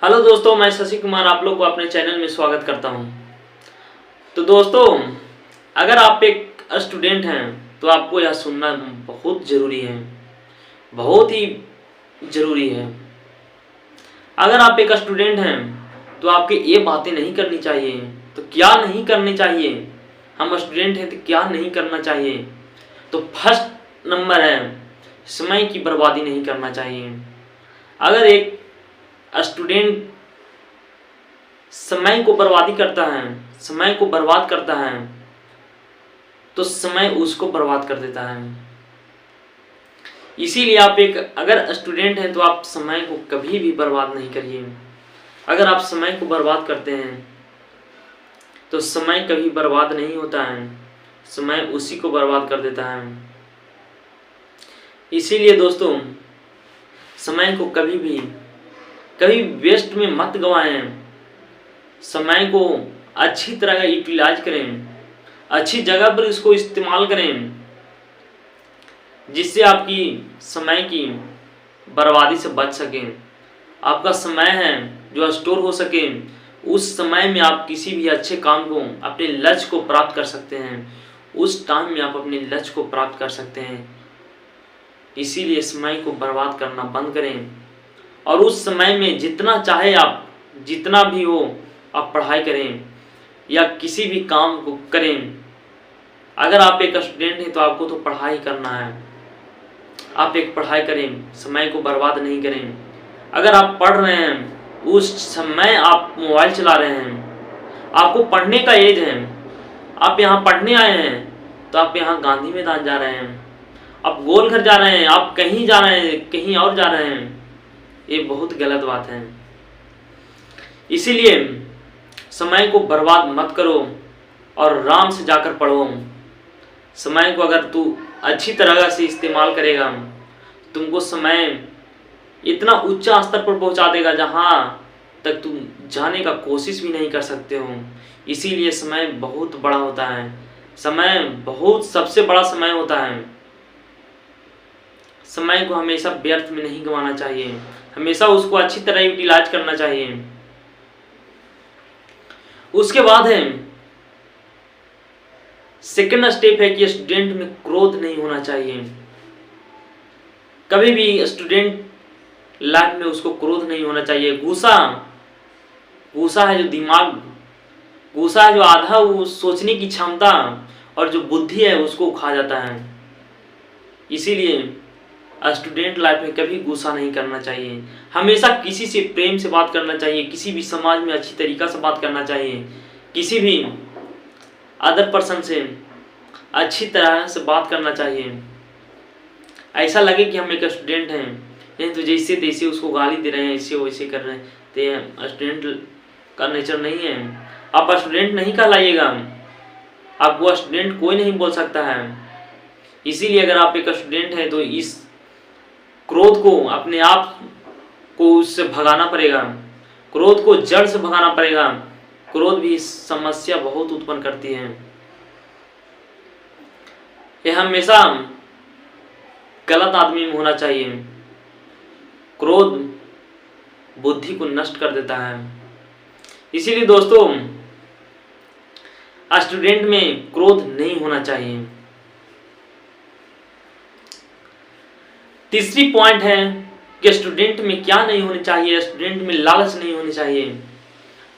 Hello दोस्तों, मैं शशि कुमार आप लोग को अपने चैनल में स्वागत करता हूं। तो दोस्तों, अगर आप एक स्टूडेंट हैं तो आपको यह सुनना बहुत ज़रूरी है, बहुत ही ज़रूरी है। अगर आप एक स्टूडेंट हैं तो आपके ये बातें नहीं करनी चाहिए। तो क्या नहीं करनी चाहिए? हम स्टूडेंट हैं तो क्या नहीं करना चाहिए? तो फर्स्ट नंबर है, समय की बर्बादी नहीं करना चाहिए। अगर एक स्टूडेंट समय को बर्बादी करता है, समय को बर्बाद करता है, तो समय उसको बर्बाद कर देता है। इसीलिए आप एक अगर स्टूडेंट हैं तो आप समय को कभी भी बर्बाद नहीं करिए। अगर आप समय को बर्बाद करते हैं तो समय कभी बर्बाद नहीं होता है, समय उसी को बर्बाद कर देता है। इसीलिए दोस्तों, समय को कभी वेस्ट में मत गवाएं। समय को अच्छी तरह का यूटिलाइज करें, अच्छी जगह पर इसको इस्तेमाल करें, जिससे आपकी समय की बर्बादी से बच सकें। आपका समय है जो स्टोर हो सके, उस समय में आप किसी भी अच्छे काम को, अपने लक्ष्य को प्राप्त कर सकते हैं। उस टाइम में आप अपने लक्ष्य को प्राप्त कर सकते हैं। इसीलिए समय को बर्बाद करना बंद करें और उस समय में जितना चाहे आप, जितना भी हो, आप पढ़ाई करें या किसी भी काम को करें। अगर आप एक स्टूडेंट हैं तो आपको तो पढ़ाई करना है, आप एक पढ़ाई करें, समय को बर्बाद नहीं करें। अगर आप पढ़ रहे हैं, उस समय आप मोबाइल चला रहे हैं, आपको पढ़ने का एज है, आप यहाँ पढ़ने आए हैं तो आप यहाँ गांधी मैदान जा रहे हैं, आप गोल घर जा रहे हैं, आप कहीं जा रहे हैं, कहीं और जा रहे हैं, ये बहुत गलत बात है। इसीलिए समय को बर्बाद मत करो और आराम से जाकर पढ़ो। समय को अगर तू अच्छी तरह से इस्तेमाल करेगा, तुमको समय इतना ऊंचा स्तर पर पहुंचा देगा जहां तक तुम जाने का कोशिश भी नहीं कर सकते हो। इसीलिए समय बहुत बड़ा होता है, समय बहुत सबसे बड़ा समय होता है। समय को हमेशा व्यर्थ में नहीं गंवाना चाहिए, हमेशा उसको अच्छी तरह यूटिलाइज करना चाहिए। उसके बाद है सेकंड स्टेप है कि स्टूडेंट में क्रोध नहीं होना चाहिए। कभी भी स्टूडेंट लाइफ में उसको क्रोध नहीं होना चाहिए। गुस्सा है जो दिमाग, गुस्सा है जो आधा वो सोचने की क्षमता और जो बुद्धि है उसको खा जाता है। इसीलिए स्टूडेंट लाइफ में कभी गुस्सा नहीं करना चाहिए। हमेशा किसी से प्रेम से बात करना चाहिए, किसी भी समाज में अच्छी तरीका से बात करना चाहिए, किसी भी अदर पर्सन से अच्छी तरह से बात करना चाहिए। ऐसा लगे कि हम एक स्टूडेंट हैं, नहीं तो जैसे तैसे उसको गाली दे रहे हैं, ऐसे वैसे कर रहे हैं, तो ये स्टूडेंट का नेचर नहीं है। आप स्टूडेंट नहीं कहलाइएगा, आपको स्टूडेंट कोई नहीं बोल सकता है। इसीलिए अगर आप एक स्टूडेंट हैं तो इस क्रोध को, अपने आप को उससे भगाना पड़ेगा, क्रोध को जड़ से भगाना पड़ेगा। क्रोध भी समस्या बहुत उत्पन्न करती है। यह हमेशा गलत आदमी में होना चाहिए। क्रोध बुद्धि को नष्ट कर देता है। इसीलिए दोस्तों, स्टूडेंट में क्रोध नहीं होना चाहिए। तीसरी पॉइंट है कि स्टूडेंट में क्या नहीं होनी चाहिए, स्टूडेंट में लालच नहीं होनी चाहिए।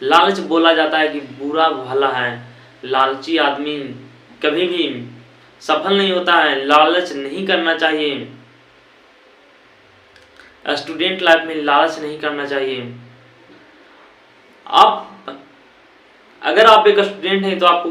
लालच बोला जाता है कि बुरा भला है, लालची आदमी कभी भी सफल नहीं होता है। लालच नहीं करना चाहिए, स्टूडेंट लाइफ में लालच नहीं करना चाहिए। अगर आप एक स्टूडेंट हैं तो आपको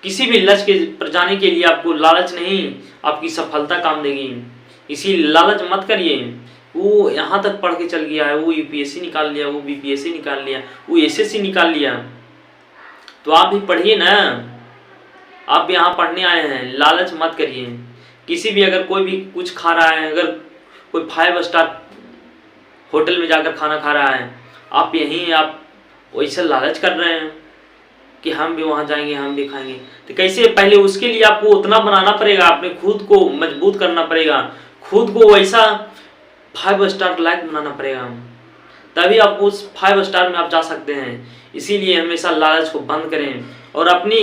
किसी भी लक्ष्य पर जाने के लिए आपको लालच नहीं, आपकी सफलता काम देगी। इसी लालच मत करिए। वो यहाँ तक पढ़ के चल गया है, वो यूपीएससी निकाल लिया, वो बीपीएससी निकाल लिया, वो एसएससी निकाल लिया, तो आप भी पढ़िए ना। आप यहाँ पढ़ने आए हैं, लालच मत करिए। किसी भी अगर कोई भी कुछ खा रहा है, अगर कोई 5 स्टार होटल में जाकर खाना खा रहा है, आप यहीं आप वैसे लालच कर रहे हैं कि हम भी वहाँ जाएंगे, हम भी खाएंगे। तो कैसे? पहले उसके लिए आपको उतना बनाना पड़ेगा, अपने खुद को मजबूत करना पड़ेगा, खुद को वैसा 5 स्टार लाइक बनाना पड़ेगा, तभी आप उस 5 स्टार में आप जा सकते हैं। इसीलिए हमेशा लालच को बंद करें और अपनी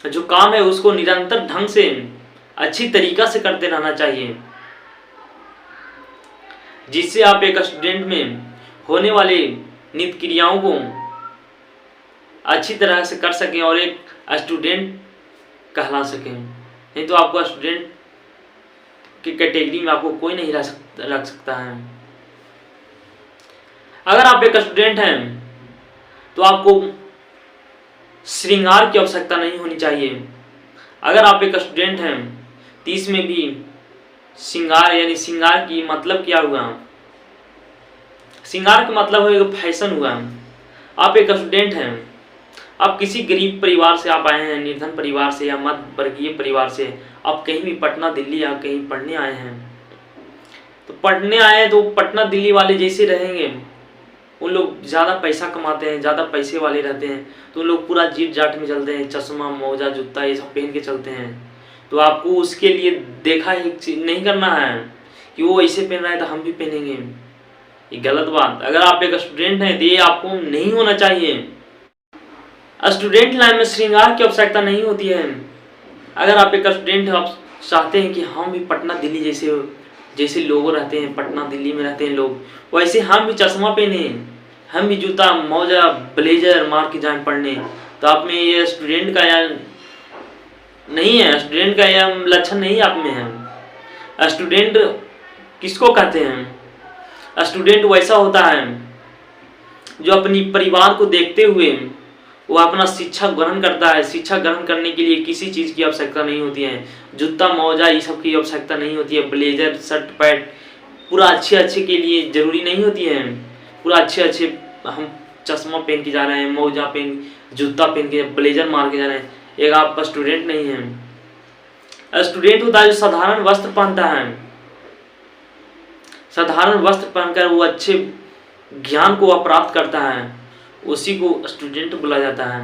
जो काम है उसको निरंतर ढंग से अच्छी तरीका से करते रहना चाहिए, जिससे आप एक स्टूडेंट में होने वाले नित्य क्रियाओं को अच्छी तरह से कर सकें और एक स्टूडेंट कहला सकें। नहीं तो आपको स्टूडेंट की कैटेगरी में आपको कोई नहीं रख सकता है। अगर आप एक स्टूडेंट हैं तो आपको श्रृंगार की आवश्यकता नहीं होनी चाहिए। अगर आप एक स्टूडेंट हैं तो इसमें भी श्रृंगार, यानी श्रृंगार की मतलब क्या हुआ? श्रृंगार का मतलब है फैशन हुआ। आप एक स्टूडेंट हैं, आप किसी गरीब परिवार से आप आए हैं, निर्धन परिवार से या मध्य वर्गीय परिवार से, आप कहीं भी पटना दिल्ली या कहीं पढ़ने आए हैं। तो पढ़ने आए हैं तो पटना दिल्ली वाले जैसे रहेंगे, उन लोग ज़्यादा पैसा कमाते हैं, ज़्यादा पैसे वाले रहते हैं, तो उन लोग पूरा जीट जाट में चलते हैं, चश्मा मोजा जूता ये सब पहन के चलते हैं। तो आपको उसके लिए देखा ही नहीं करना है कि वो ऐसे पहन रहा है तो हम भी पहनेंगे, ये गलत बात। अगर आप एक स्टूडेंट हैं तो ये आपको नहीं होना चाहिए। स्टूडेंट लाइफ में श्रृंगार की आवश्यकता नहीं होती है। अगर आप एक स्टूडेंट हैं, आप चाहते हैं कि हम भी पटना दिल्ली जैसे लोग रहते हैं, पटना दिल्ली में रहते हैं लोग, वैसे हम भी चश्मा पहने, हम भी जूता मोजा ब्लेजर मार के जाएं पढ़ने, तो आप में ये स्टूडेंट का या नहीं है, स्टूडेंट का यह लक्षण नहीं आप में है। स्टूडेंट किसको कहते हैं? स्टूडेंट वैसा होता है जो अपनी परिवार को देखते हुए वो अपना शिक्षा ग्रहण करता है। शिक्षा ग्रहण करने के लिए किसी चीज़ की आवश्यकता नहीं होती है, जूता मोजा ये सब की आवश्यकता नहीं होती है, ब्लेजर शर्ट पैंट पूरा अच्छे के लिए ज़रूरी नहीं होती है। पूरा अच्छे हम चश्मा पहन के जा रहे हैं, मोजा पहन जूता पहन के ब्लेजर मार के जा रहे हैं, एक आप स्टूडेंट नहीं है। स्टूडेंट होता है जो साधारण वस्त्र पहनता है, साधारण वस्त्र पहनकर वो अच्छे ज्ञान को प्राप्त करता है, उसी को स्टूडेंट बोला जाता है।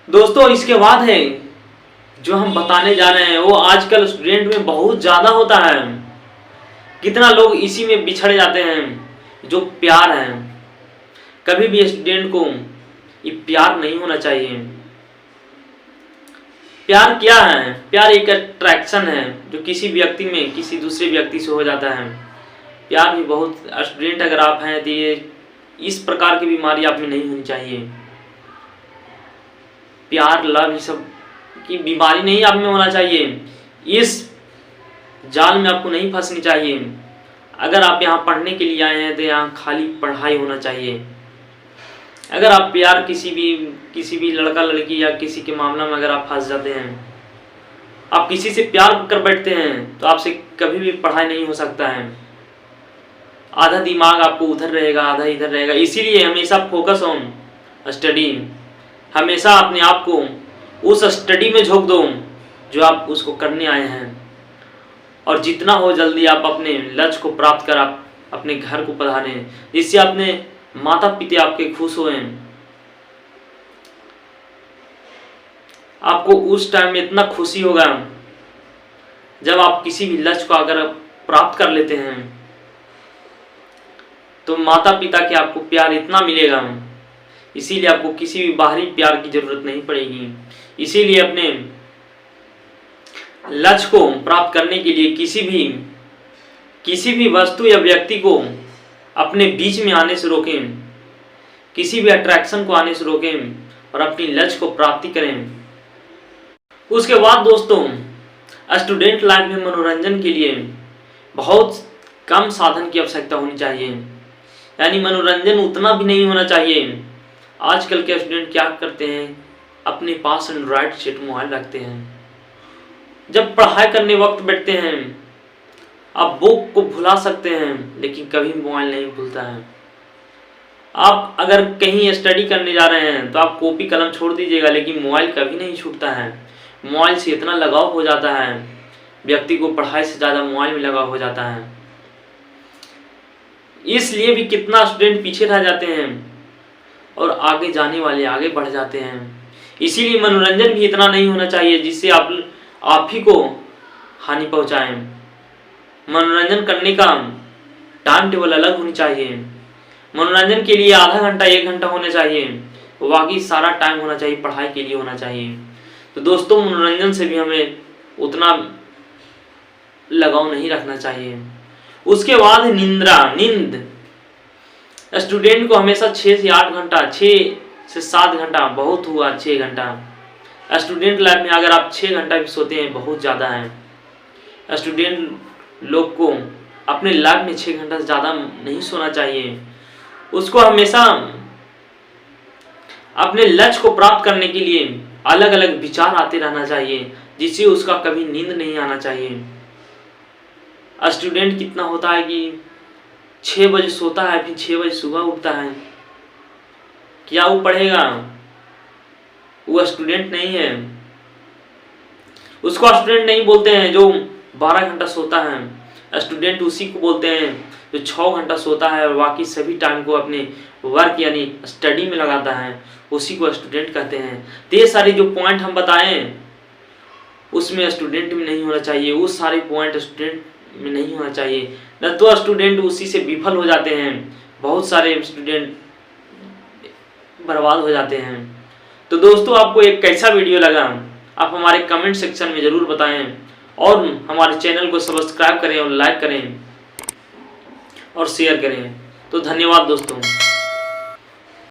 दोस्तों इसके बाद है जो हम बताने जा रहे हैं वो आजकल स्टूडेंट में बहुत ज्यादा होता है। कितना लोग इसी में बिछड़ जाते हैं जो प्यार है। कभी भी स्टूडेंट को ये प्यार नहीं होना चाहिए। प्यार क्या है? प्यार एक अट्रैक्शन है जो किसी व्यक्ति में किसी दूसरे व्यक्ति से हो जाता है। प्यार भी बहुत, स्टूडेंट अगर आप हैं तो ये इस प्रकार की बीमारी आप में नहीं होनी चाहिए। प्यार लव ये सब की बीमारी नहीं आप में होना चाहिए। इस जाल में आपको नहीं फंसनी चाहिए। अगर आप यहाँ पढ़ने के लिए आए हैं तो यहाँ खाली पढ़ाई होना चाहिए। अगर आप प्यार किसी भी लड़का लड़की या किसी के मामला में अगर आप फंस जाते हैं, आप किसी से प्यार कर बैठते हैं, तो आपसे कभी भी पढ़ाई नहीं हो सकता है। आधा दिमाग आपको उधर रहेगा, आधा इधर रहेगा। इसीलिए हमेशा फोकस ऑन स्टडी, हमेशा अपने आप को उस स्टडी में झोंक दो जो आप उसको करने आए हैं, और जितना हो जल्दी आप अपने लक्ष्य को प्राप्त कर आप अपने घर को पधारें, जिससे अपने माता पिता आपके खुश हों। आपको उस टाइम में इतना खुशी होगा जब आप किसी भी लक्ष्य को अगर प्राप्त कर लेते हैं, तो माता पिता के आपको प्यार इतना मिलेगा, इसीलिए आपको किसी भी बाहरी प्यार की जरूरत नहीं पड़ेगी। इसीलिए अपने लक्ष्य को प्राप्त करने के लिए किसी भी वस्तु या व्यक्ति को अपने बीच में आने से रोकें, किसी भी अट्रैक्शन को आने से रोकें और अपनी लक्ष्य को प्राप्ति करें। उसके बाद दोस्तों, स्टूडेंट लाइफ में मनोरंजन के लिए बहुत कम साधन की आवश्यकता होनी चाहिए, यानी मनोरंजन उतना भी नहीं होना चाहिए। आजकल के स्टूडेंट क्या करते हैं, अपने पास एंड्रॉयड सेट मोबाइल रखते हैं। जब पढ़ाई करने वक्त बैठते हैं, आप बुक को भुला सकते हैं लेकिन कभी मोबाइल नहीं भूलता है। आप अगर कहीं स्टडी करने जा रहे हैं तो आप कॉपी कलम छोड़ दीजिएगा, लेकिन मोबाइल कभी नहीं छूटता है। मोबाइल से इतना लगाव हो जाता है व्यक्ति को, पढ़ाई से ज़्यादा मोबाइल में लगाव हो जाता है। इसलिए भी कितना स्टूडेंट पीछे रह जाते हैं और आगे जाने वाले आगे बढ़ जाते हैं। इसीलिए मनोरंजन भी इतना नहीं होना चाहिए जिससे आप ही को हानि पहुंचाएं। मनोरंजन करने का टाइम टेबल अलग होनी चाहिए। मनोरंजन के लिए आधा घंटा 1 घंटा होना चाहिए, बाकी सारा टाइम होना चाहिए पढ़ाई के लिए होना चाहिए। तो दोस्तों मनोरंजन से भी हमें उतना लगाव नहीं रखना चाहिए। उसके बाद नींद स्टूडेंट को हमेशा 6 से 8 घंटा, 6 से 7 घंटा बहुत हुआ 6 घंटा। स्टूडेंट लाइफ में अगर आप 6 घंटा भी सोते हैं बहुत ज़्यादा है। स्टूडेंट लोग को अपने लाइफ में 6 घंटा से ज़्यादा नहीं सोना चाहिए। उसको हमेशा अपने लक्ष्य को प्राप्त करने के लिए अलग अलग विचार आते रहना चाहिए, जिससे उसका कभी नींद नहीं आना चाहिए। स्टूडेंट कितना होता है कि 6 बजे सोता है फिर 6 बजे सुबह उठता है, क्या वो पढ़ेगा? वो स्टूडेंट नहीं है। उसको स्टूडेंट नहीं बोलते हैं जो 12 घंटा सोता है। स्टूडेंट उसी को बोलते हैं जो 6 घंटा सोता है और बाकी सभी टाइम को अपने वर्क यानी स्टडी में लगाता है, उसी को स्टूडेंट कहते हैं। तो ये सारे जो पॉइंट हम बताएं उसमें स्टूडेंट में नहीं होना चाहिए, वो सारे पॉइंट स्टूडेंट में नहीं होना चाहिए, न तो स्टूडेंट उसी से विफल हो जाते हैं। बहुत सारे स्टूडेंट बर्बाद हो जाते हैं। तो दोस्तों आपको एक कैसा वीडियो लगा आप हमारे कमेंट सेक्शन में ज़रूर बताएं और हमारे चैनल को सब्सक्राइब करें और लाइक करें और शेयर करें। तो धन्यवाद दोस्तों।